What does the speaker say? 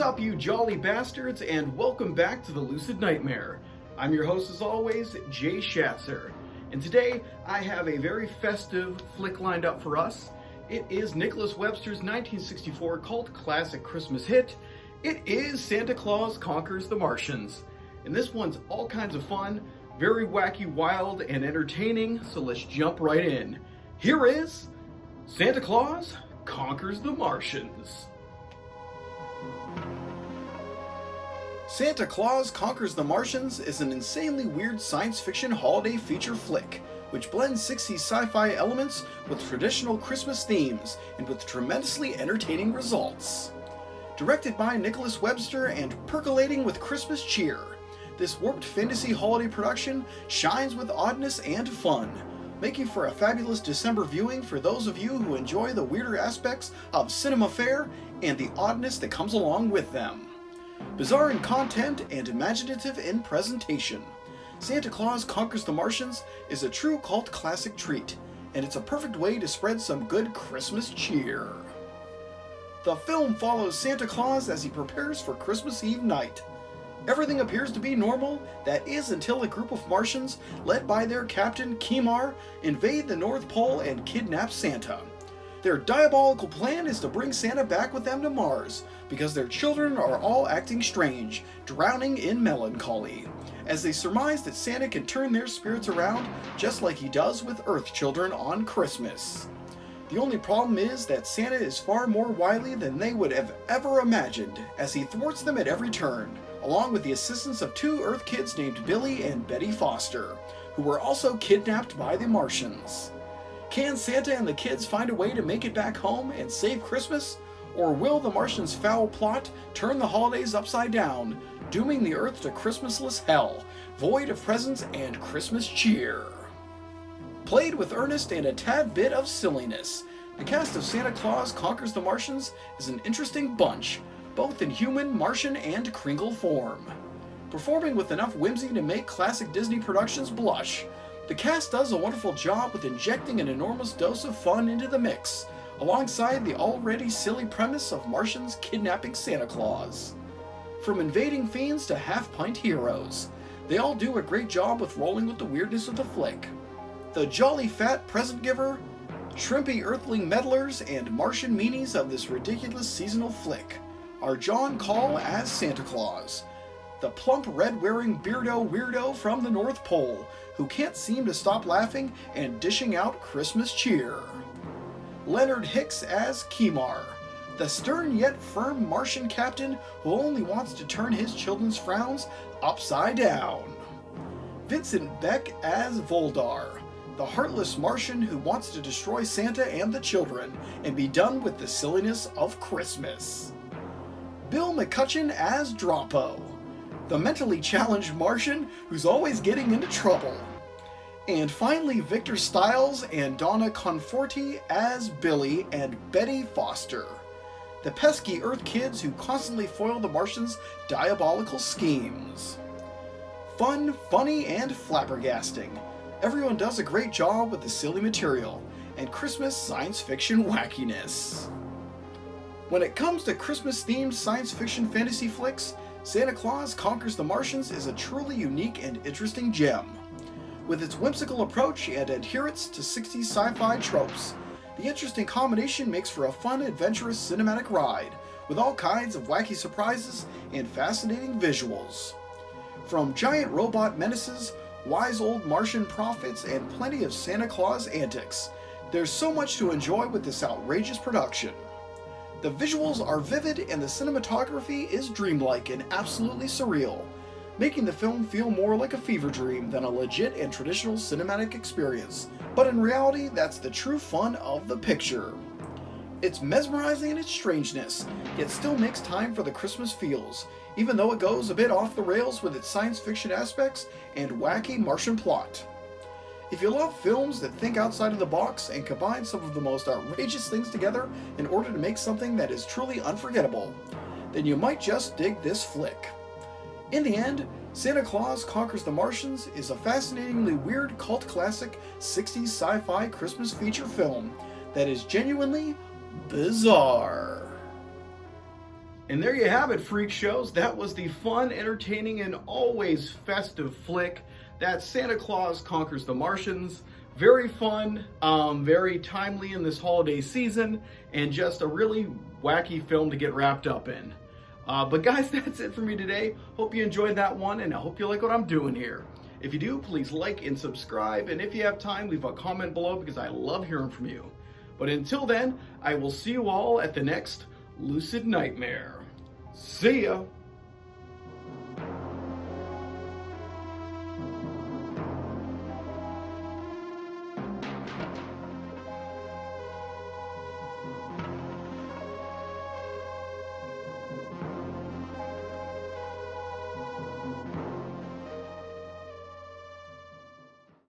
up, you jolly bastards, and welcome back to the Lucid Nightmare. I'm your host, as always, Jay Schatzer, and today I have a very festive flick lined up for us. It is Nicholas Webster's 1964 cult classic Christmas hit. It is Santa Claus Conquers the Martians, and this one's all kinds of fun, very wacky, wild, and entertaining, so let's jump right in. Here is Santa Claus Conquers the Martians. Santa Claus Conquers the Martians is an insanely weird science fiction holiday feature flick, which blends 60s sci-fi elements with traditional Christmas themes and with tremendously entertaining results. Directed by Nicholas Webster and percolating with Christmas cheer, this warped fantasy holiday production shines with oddness and fun, making for a fabulous December viewing for those of you who enjoy the weirder aspects of cinema fare and the oddness that comes along with them. Bizarre in content and imaginative in presentation, Santa Claus Conquers the Martians is a true cult classic treat, and it's a perfect way to spread some good Christmas cheer. The film follows Santa Claus as he prepares for Christmas Eve night. Everything appears to be normal, that is, until a group of Martians, led by their captain, Kimar, invade the North Pole and kidnap Santa. Their diabolical plan is to bring Santa back with them to Mars, because their children are all acting strange, drowning in melancholy, as they surmise that Santa can turn their spirits around just like he does with Earth children on Christmas. The only problem is that Santa is far more wily than they would have ever imagined, as he thwarts them at every turn, along with the assistance of two Earth kids named Billy and Betty Foster, who were also kidnapped by the Martians. Can Santa and the kids find a way to make it back home and save Christmas? Or will the Martians' foul plot turn the holidays upside down, dooming the Earth to Christmasless hell, void of presents and Christmas cheer? Played with earnest and a tad bit of silliness, the cast of Santa Claus Conquers the Martians is an interesting bunch, both in human, Martian, and Kringle form. Performing with enough whimsy to make classic Disney productions blush, the cast does a wonderful job with injecting an enormous dose of fun into the mix, alongside the already silly premise of Martians kidnapping Santa Claus. From invading fiends to half-pint heroes, they all do a great job with rolling with the weirdness of the flick. The jolly fat present giver, shrimpy earthling meddlers, and Martian meanies of this ridiculous seasonal flick are John Call as Santa Claus, the plump red-wearing beardo weirdo from the North Pole who can't seem to stop laughing and dishing out Christmas cheer. Leonard Hicks as Kimar, the stern yet firm Martian captain who only wants to turn his children's frowns upside down. Vincent Beck as Voldar, the heartless Martian who wants to destroy Santa and the children and be done with the silliness of Christmas. Bill McCutcheon as Droppo, the mentally challenged Martian who's always getting into trouble. And finally, Victor Stiles and Donna Conforti as Billy and Betty Foster, the pesky Earth kids who constantly foil the Martians' diabolical schemes. Fun, funny, and flabbergasting. Everyone does a great job with the silly material and Christmas science fiction wackiness. When it comes to Christmas-themed science fiction fantasy flicks, Santa Claus Conquers the Martians is a truly unique and interesting gem. With its whimsical approach and adherence to 60s sci-fi tropes, the interesting combination makes for a fun, adventurous cinematic ride, with all kinds of wacky surprises and fascinating visuals. From giant robot menaces, wise old Martian prophets, and plenty of Santa Claus antics, there's so much to enjoy with this outrageous production. The visuals are vivid and the cinematography is dreamlike and absolutely surreal, making the film feel more like a fever dream than a legit and traditional cinematic experience. But in reality, that's the true fun of the picture. It's mesmerizing in its strangeness, yet still makes time for the Christmas feels, even though it goes a bit off the rails with its science fiction aspects and wacky Martian plot. If you love films that think outside of the box and combine some of the most outrageous things together in order to make something that is truly unforgettable, then you might just dig this flick. In the end, Santa Claus Conquers the Martians is a fascinatingly weird cult classic 60s sci-fi Christmas feature film that is genuinely bizarre. And there you have it, freak shows. That was the fun, entertaining, and always festive flick. That's Santa Claus Conquers the Martians. Very fun, very timely in this holiday season, and just a really wacky film to get wrapped up in. But guys, that's it for me today. Hope you enjoyed that one, and I hope you like what I'm doing here. If you do, please like and subscribe, and if you have time, leave a comment below because I love hearing from you. But until then, I will see you all at the next Lucid Nightmare. See ya!